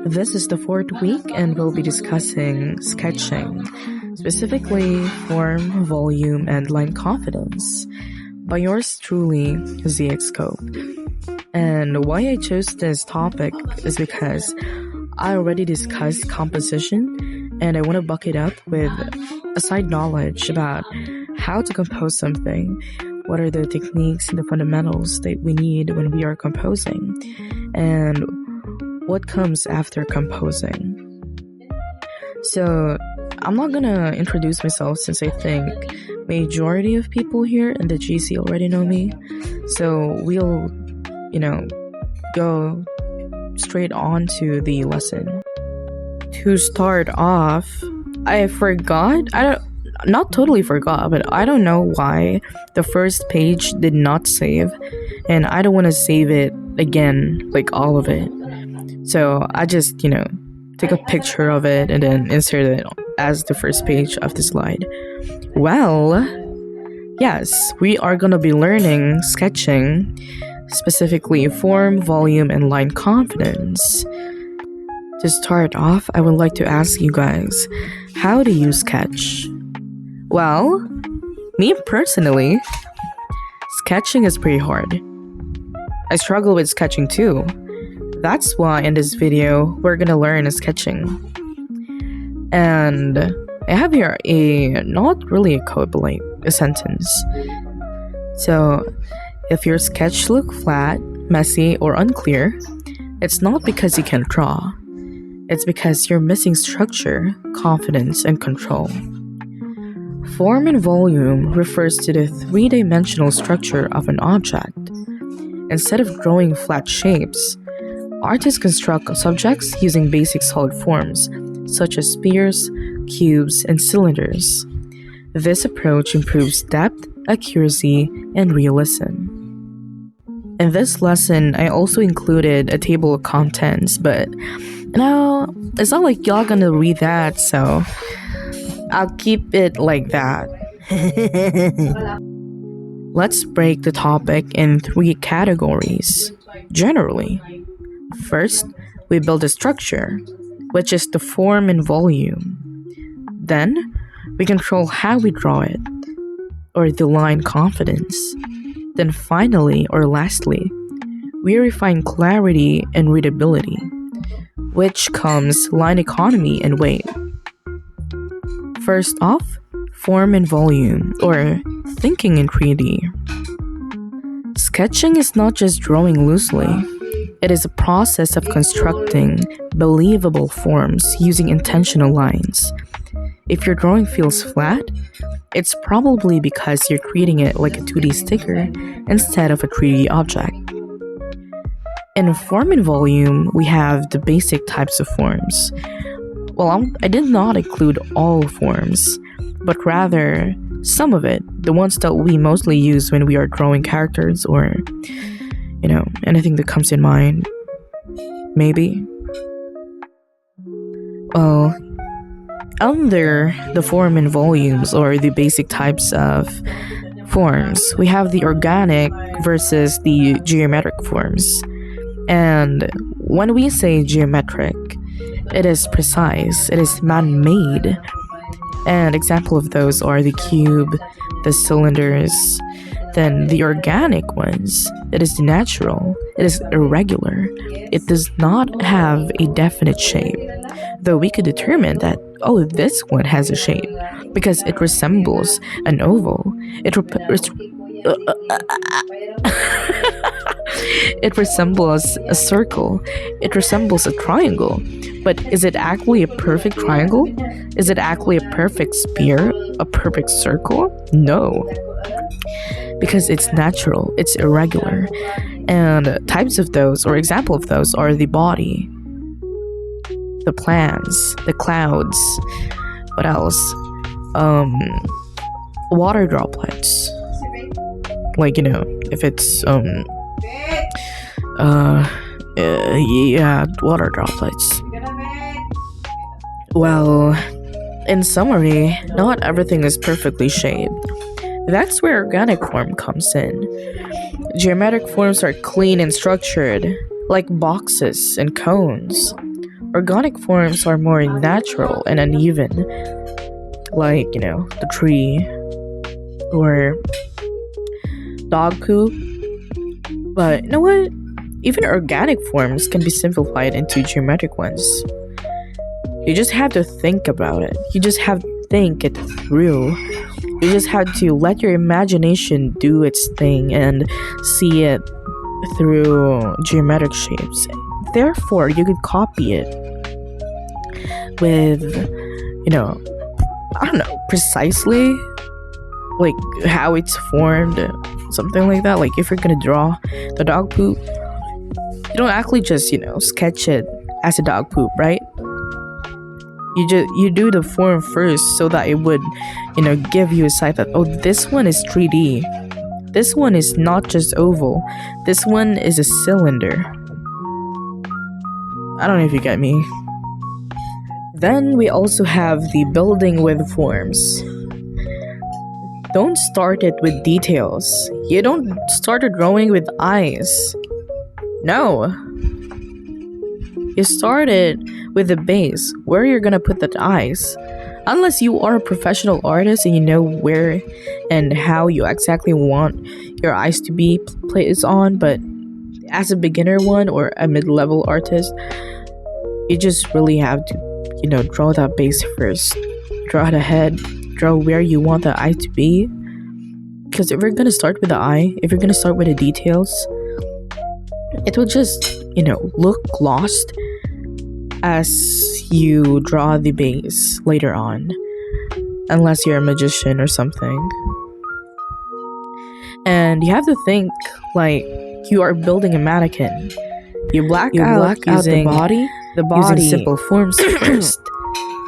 This is the fourth week and we'll be discussing sketching, specifically form, volume, and line confidence by yours truly, Ze Xcope. And why I chose this topic is because I already discussed composition and I want to buck it up with a side knowledge about how to compose something, what are the techniques and the fundamentals that we need when we are composing, and what comes after composing. So I'm not gonna introduce myself since I think majority of people here in the GC already know me. So we'll, go straight on to the lesson. To start off, I not totally forgot, but I don't know why the first page did not save, and I don't want to save it again, like all of it. So I just, take a picture of it and then insert it as the first page of the slide. Well, yes, we are gonna be learning sketching, specifically form, volume, and line confidence. To start off, I would like to ask you guys, how do you sketch? Well, me personally, sketching is pretty hard. I struggle with sketching too. That's why in this video, we're gonna learn sketching. And I have here not really a code, but like a sentence. So, if your sketch look flat, messy, or unclear, it's not because you can't draw. It's because you're missing structure, confidence, and control. Form and volume refers to the three-dimensional structure of an object. Instead of drawing flat shapes, artists construct subjects using basic solid forms, such as spheres, cubes, and cylinders. This approach improves depth, accuracy, and realism. In this lesson, I also included a table of contents, but it's not like y'all gonna read that, so I'll keep it like that. Let's break the topic in 3 categories. Generally, first, we build a structure, which is the form and volume. Then, we control how we draw it, or the line confidence. Then finally, or lastly, we refine clarity and readability, which comes line economy and weight. First off, form and volume, or thinking in 3D. Sketching is not just drawing loosely. It is a process of constructing believable forms using intentional lines. If your drawing feels flat, it's probably because you're treating it like a 2D sticker instead of a 3D object. In form and volume, we have the basic types of forms. Well, I did not include all forms, but rather some of it, the ones that we mostly use when we are drawing characters or, anything that comes in mind. Maybe. Well, under the form and volumes, or the basic types of forms, we have the organic versus the geometric forms. And when we say geometric, it is precise, it is man-made. And example of those are the cube, the cylinders. Then the organic ones, it is natural, it is irregular, it does not have a definite shape, though we could determine that, this one has a shape, because it resembles an oval, it resembles a circle, it resembles a triangle, but is it actually a perfect triangle? Is it actually a perfect sphere, a perfect circle? No. Because it's natural, it's irregular. And types of those, or example of those, are the body, the plants, the clouds, what else? Water droplets. Like, if it's, water droplets. Well, in summary, not everything is perfectly shaped. That's where organic form comes in. Geometric forms are clean and structured, like boxes and cones. Organic forms are more natural and uneven, like, the tree or dog poop. But you know what? Even organic forms can be simplified into geometric ones. You just have to think about it. You just have to think it through. You just have to let your imagination do its thing and see it through geometric shapes. Therefore, you could copy it with, I don't know, precisely like how it's formed, something like that. Like if you're gonna draw the dog poop, you don't actually just, sketch it as a dog poop, right? You do the form first so that it would, give you a sight that, oh, this one is 3D. This one is not just oval. This one is a cylinder. I don't know if you get me. Then we also have the building with forms. Don't start it with details. You don't start a drawing with eyes. No. You start it with the base, where you're gonna put the eyes. Unless you are a professional artist and you know where and how you exactly want your eyes to be placed on, but as a beginner one or a mid-level artist, you just really have to, draw that base first. Draw the head, draw where you want the eye to be. Because if you're gonna start with the eye, if you're gonna start with the details, it will just, look lost as you draw the base later on, unless you're a magician or something. And you have to think like you are building a mannequin. You black out the body using simple forms first,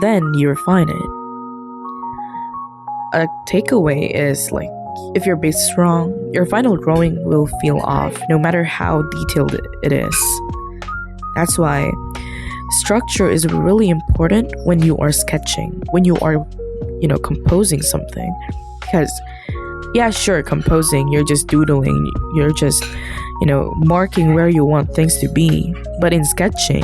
then you refine it. A takeaway is like, if your base is wrong, your final drawing will feel off, no matter how detailed it is. That's why structure is really important when you are sketching, when you are, composing something. Because, yeah, sure, composing, you're just doodling, you're just, marking where you want things to be. But in sketching,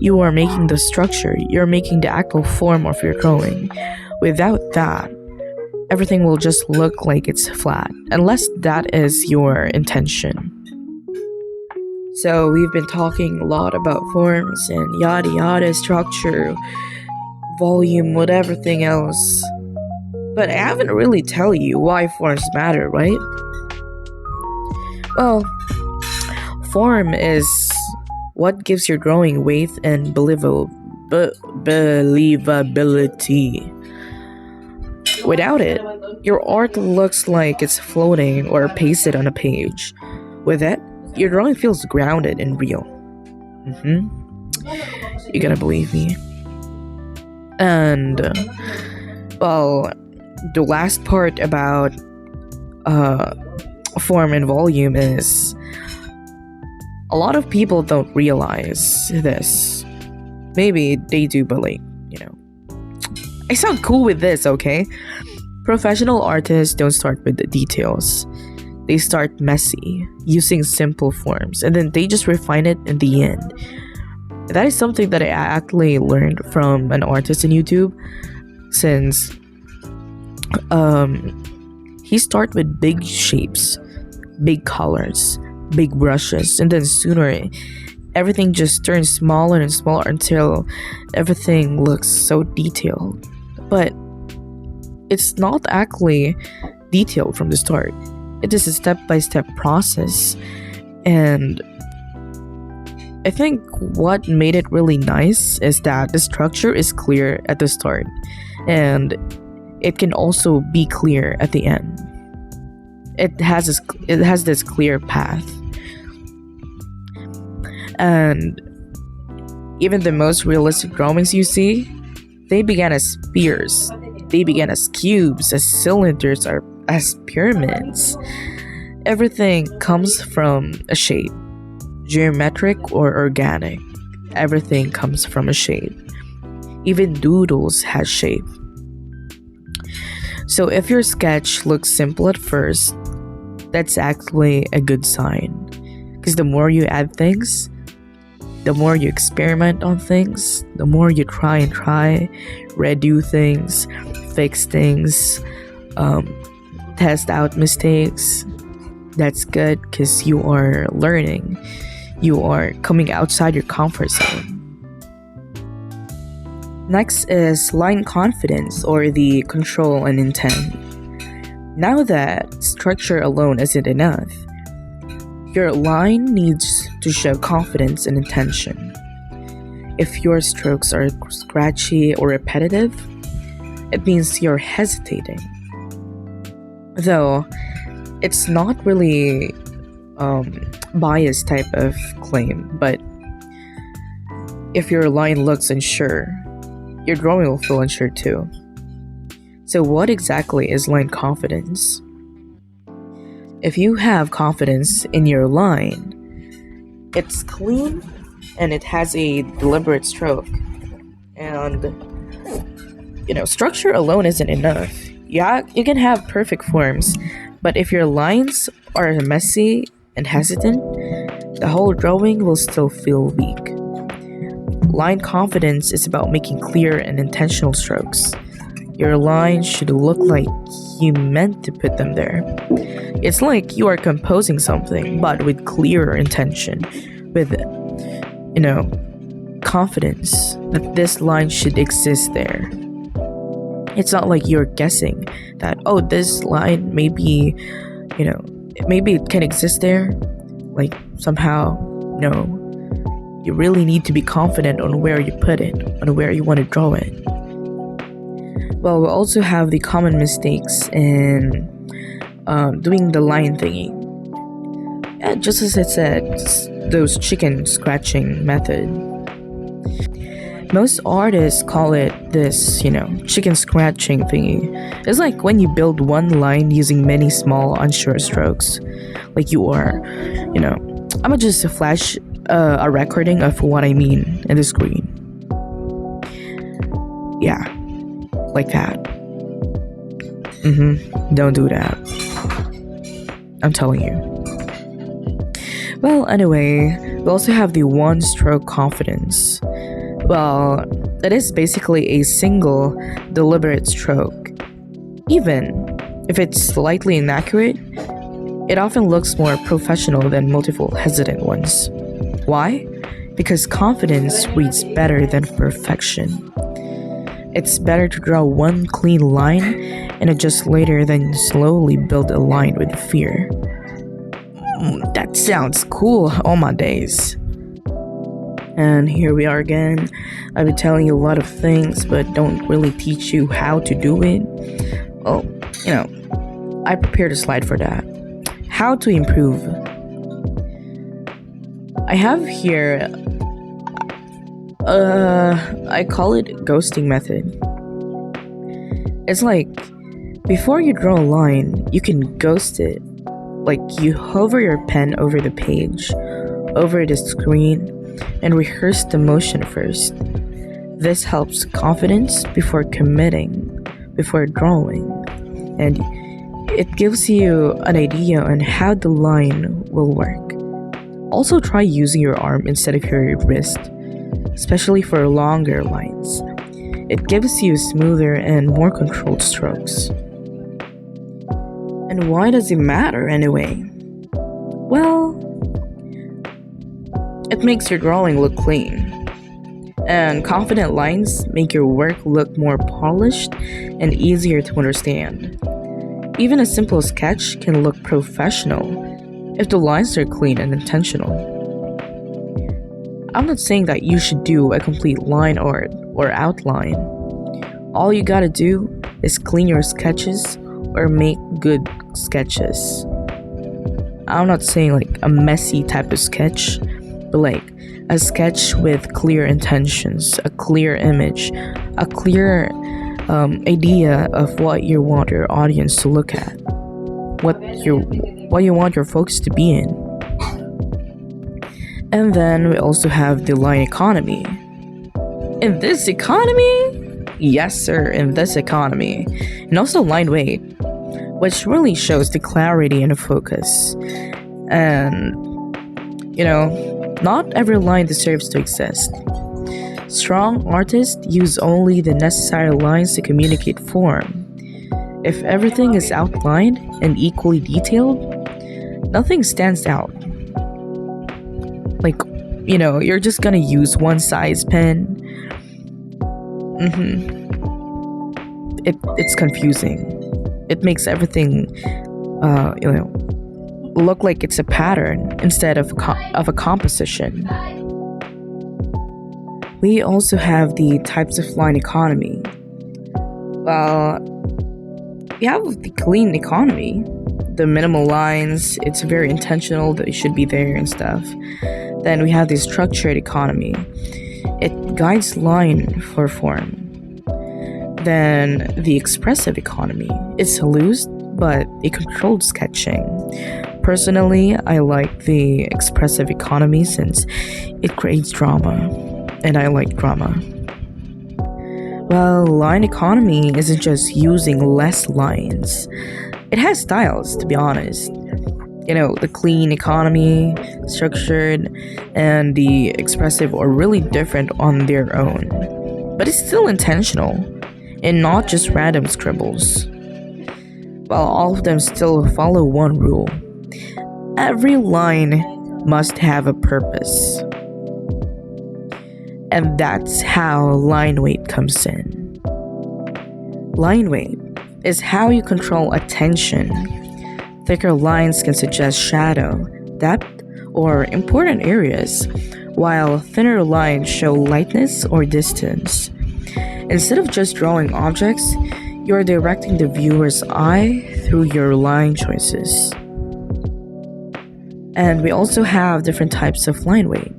you are making the structure, you're making the actual form of your drawing. Without that, everything will just look like it's flat, unless that is your intention. So we've been talking a lot about forms and yada yada, structure, volume, whatever thing else. But I haven't really tell you why forms matter, right? Well, form is what gives your drawing weight and believability. Without it, your art looks like it's floating or pasted on a page. With it, your drawing feels grounded and real. You gotta believe me. And, the last part about form and volume is a lot of people don't realize this. Maybe they do, but I sound cool with this, okay? Professional artists don't start with the details. They start messy, using simple forms, and then they just refine it in the end. That is something that I actually learned from an artist on YouTube, since he started with big shapes, big colors, big brushes, and then sooner everything just turns smaller and smaller until everything looks so detailed. But it's not actually detailed from the start. It is a step-by-step process. And I think what made it really nice is that the structure is clear at the start, and it can also be clear at the end. It has this clear path. And even the most realistic drawings you see, they began as spheres. They began as cubes, as cylinders, or as pyramids. Everything comes from a shape, geometric or organic. Everything comes from a shape. Even doodles has shape. So if your sketch looks simple at first, that's actually a good sign. Because the more you add things, The more you experiment on things, the more you try and try, redo things, fix things, test out mistakes. That's good because you are learning. You are coming outside your comfort zone. Next is line confidence, or the control and intent. Now that structure alone isn't enough, your line needs to show confidence and intention. If your strokes are scratchy or repetitive, it means you're hesitating. Though it's not really biased type of claim, but if your line looks unsure, your drawing will feel unsure too. So what exactly is line confidence? If you have confidence in your line, it's clean and it has a deliberate stroke. And structure alone isn't enough. Yeah, you can have perfect forms, but if your lines are messy and hesitant, the whole drawing will still feel weak. Line confidence is about making clear and intentional strokes. Your lines should look like you meant to put them there. It's like you are composing something, but with clear intention, with, confidence that this line should exist there. It's not like you're guessing that, this line maybe it can exist there. Like, somehow, no. You really need to be confident on where you put it, on where you want to draw it. Well, we also have the common mistakes in doing the line thingy. Yeah, just as it said, those chicken scratching method. Most artists call it this, chicken scratching thingy. It's like when you build one line using many small, unsure strokes. Like you are, I'm gonna just flash a recording of what I mean in the screen. Yeah, like that. Don't do that. I'm telling you. Well, anyway, we also have the one stroke confidence. Well, it is basically a single, deliberate stroke. Even if it's slightly inaccurate, it often looks more professional than multiple hesitant ones. Why? Because confidence reads better than perfection. It's better to draw one clean line and adjust later than slowly build a line with fear. That sounds cool, all my days. And here we are again. I've been telling you a lot of things, but don't really teach you how to do it. Well, I prepared a slide for that. How to improve. I have here, I call it ghosting method. It's like, before you draw a line, you can ghost it. Like, you hover your pen over the page, over the screen, and rehearse the motion first. This helps confidence before committing, before drawing, and it gives you an idea on how the line will work. Also, try using your arm instead of your wrist, especially for longer lines. It gives you smoother and more controlled strokes. And why does it matter anyway? Well, it makes your drawing look clean. And confident lines make your work look more polished and easier to understand. Even a simple sketch can look professional if the lines are clean and intentional. I'm not saying that you should do a complete line art or outline. All you gotta do is clean your sketches or make good sketches. I'm not saying like a messy type of sketch, but like a sketch with clear intentions, a clear image, a clear idea of what you want your audience to look at, what you want your focus to be in. And then we also have the line economy. In this economy? Yes, sir, in this economy. And also line weight, which really shows the clarity and the focus. And, Not every line deserves to exist. Strong artists use only the necessary lines to communicate form. If everything is outlined and equally detailed, nothing stands out. Like, you're just gonna use one size pen. It's confusing. It makes everything, look like it's a pattern instead of a composition. We also have the types of line economy. Well, we have the clean economy, the minimal lines. It's very intentional that it should be there and stuff. Then we have the structured economy. It guides line for form. Then the expressive economy. It's loose, but it controlled sketching. Personally, I like the expressive economy since it creates drama, and I like drama. Well, line economy isn't just using less lines. It has styles, to be honest. The clean economy, structured, and the expressive are really different on their own. But it's still intentional, and not just random scribbles. While all of them still follow one rule. Every line must have a purpose. And that's how line weight comes in. Line weight is how you control attention. Thicker lines can suggest shadow, depth, or important areas, while thinner lines show lightness or distance. Instead of just drawing objects, you're directing the viewer's eye through your line choices. And we also have different types of line weight.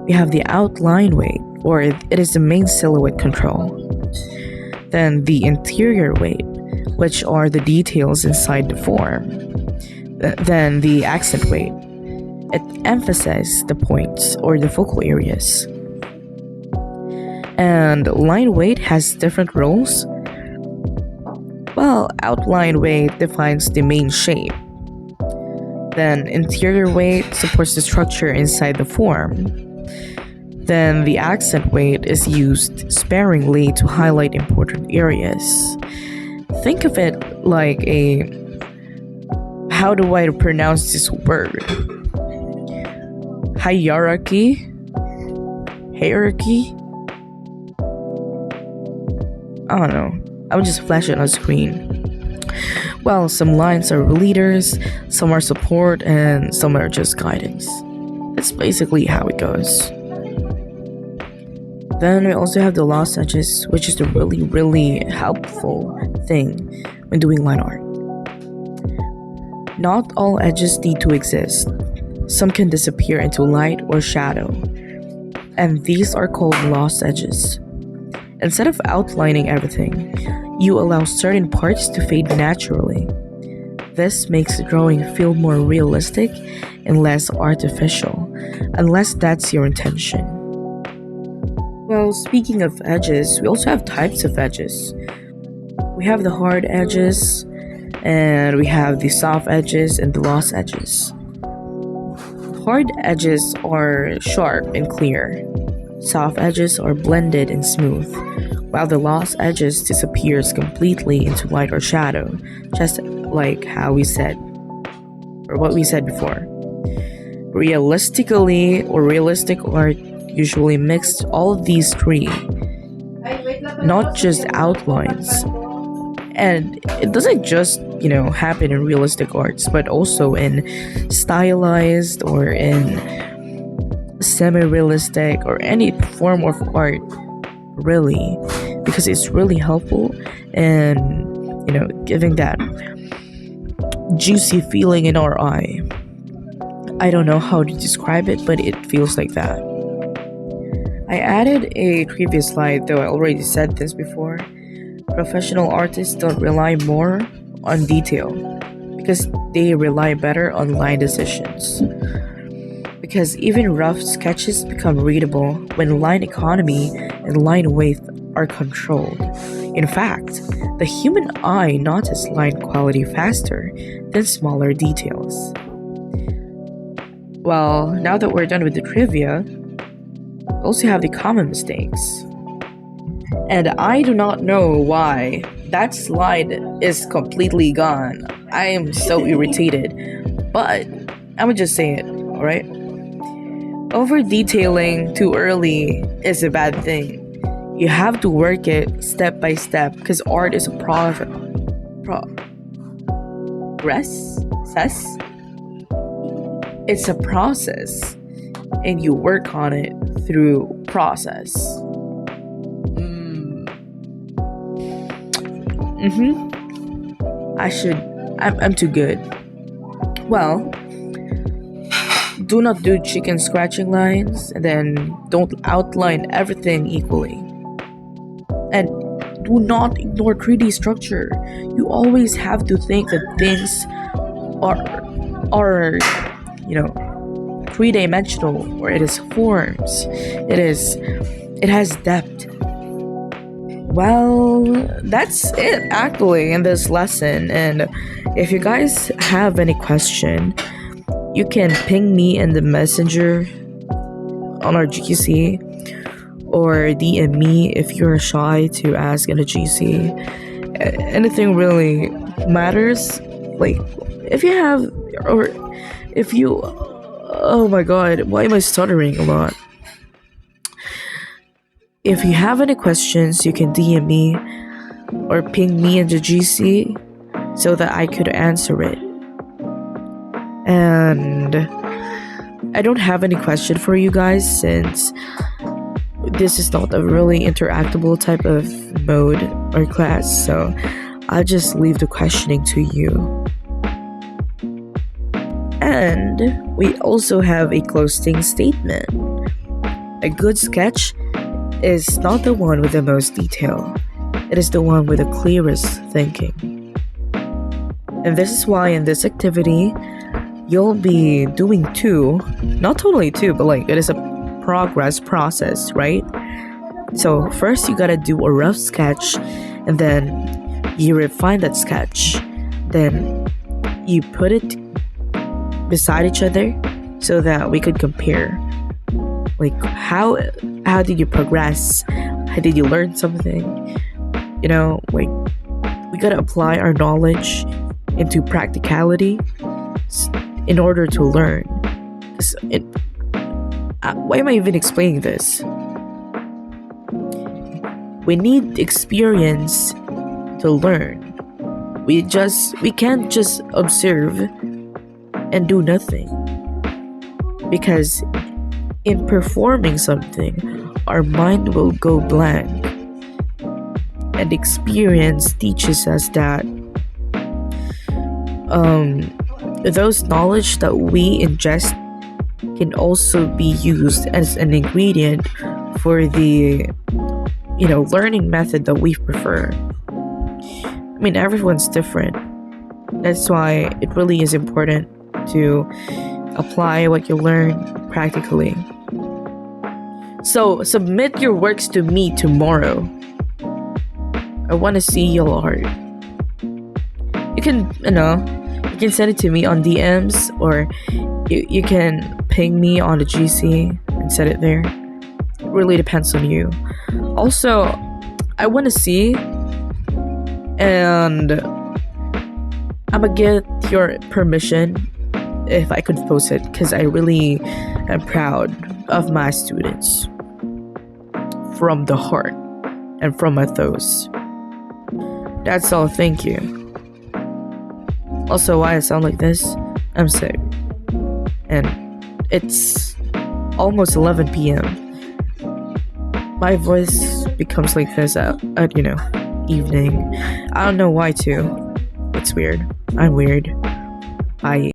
We have the outline weight, or it is the main silhouette control. Then the interior weight, which are the details inside the form. Then the accent weight. It emphasizes the points or the focal areas. And line weight has different roles. Well, outline weight defines the main shape. Then interior weight supports the structure inside the form. Then the accent weight is used sparingly to highlight important areas. Think of it like how do I pronounce this word? Hierarchy? Hierarchy? I don't know. I would just flash it on screen. Well, some lines are leaders, some are support, and some are just guidance. That's basically how it goes. Then we also have the lost edges, which is the really helpful thing when doing line art. Not all edges need to exist. Some can disappear into light or shadow, and these are called lost edges. Instead of outlining everything, you allow certain parts to fade naturally. This makes the drawing feel more realistic and less artificial, unless that's your intention. Well, speaking of edges, we also have types of edges. We have the hard edges, and we have the soft edges and the lost edges. Hard edges are sharp and clear. Soft edges are blended and smooth, while the lost edges disappears completely into light or shadow, just like how we said, or what we said before. Realistic art usually mixed all of these three, not just outlines. And it doesn't just, happen in realistic arts, but also in stylized or in semi-realistic or any form of art, really, because it's really helpful and, giving that juicy feeling in our eye. I don't know how to describe it, but it feels like that. I added a previous slide, though I already said this before. Professional artists don't rely more on detail because they rely better on line decisions. Because even rough sketches become readable when line economy and line weight are controlled. In fact, the human eye notices line quality faster than smaller details. Well, now that we're done with the trivia, we also have the common mistakes. And I do not know why that slide is completely gone. I am so irritated. But I'm gonna just say it, alright? Over detailing too early is a bad thing. You have to work it step by step because art is a process. It's a process, and you work on it through process. I'm too good. Well, do not do chicken scratching lines, and then don't outline everything equally. And do not ignore 3D structure. You always have to think that things are three-dimensional, or it is forms. It has depth. Well, that's it actually in this lesson. And if you guys have any question, you can ping me in the messenger on our GC, or DM me if you're shy to ask in a GC. Anything really matters. Like, if you have, or if you, oh my god, why am I stuttering a lot? If you have any questions, you can DM me or ping me in the GC so that I could answer it. And I don't have any question for you guys, since this is not a really interactable type of mode or class, so I'll just leave the questioning to you. And we also have a closing statement. A good sketch is not the one with the most detail. It is the one with the clearest thinking. And this is why in this activity, you'll be doing two, not totally two, but like it is a progress process, right? So first you gotta do a rough sketch, and then you refine that sketch. Then you put it beside each other so that we could compare. Like how did you progress? How did you learn something? Like we gotta apply our knowledge into practicality in order to learn. Why am I even explaining this? We need experience to learn. We can't just observe and do nothing. Because in performing something, our mind will go blank. And experience teaches us that those knowledge that we ingest can also be used as an ingredient for the learning method that we prefer. I mean, everyone's different. That's why it really is important to apply what you learn practically. So submit your works to me tomorrow. I want to see your art. You can send it to me on DMs, or you can ping me on the GC and set it there. It really depends on you. Also, I want to see, and I'm gonna get your permission if I could post it, because I really am proud of my students from the heart and from my thoughts. That's all. Thank you. Also, why I sound like this? I'm sick, and it's almost 11 p.m. My voice becomes like this at evening. I don't know why too. It's weird. I'm weird. Bye.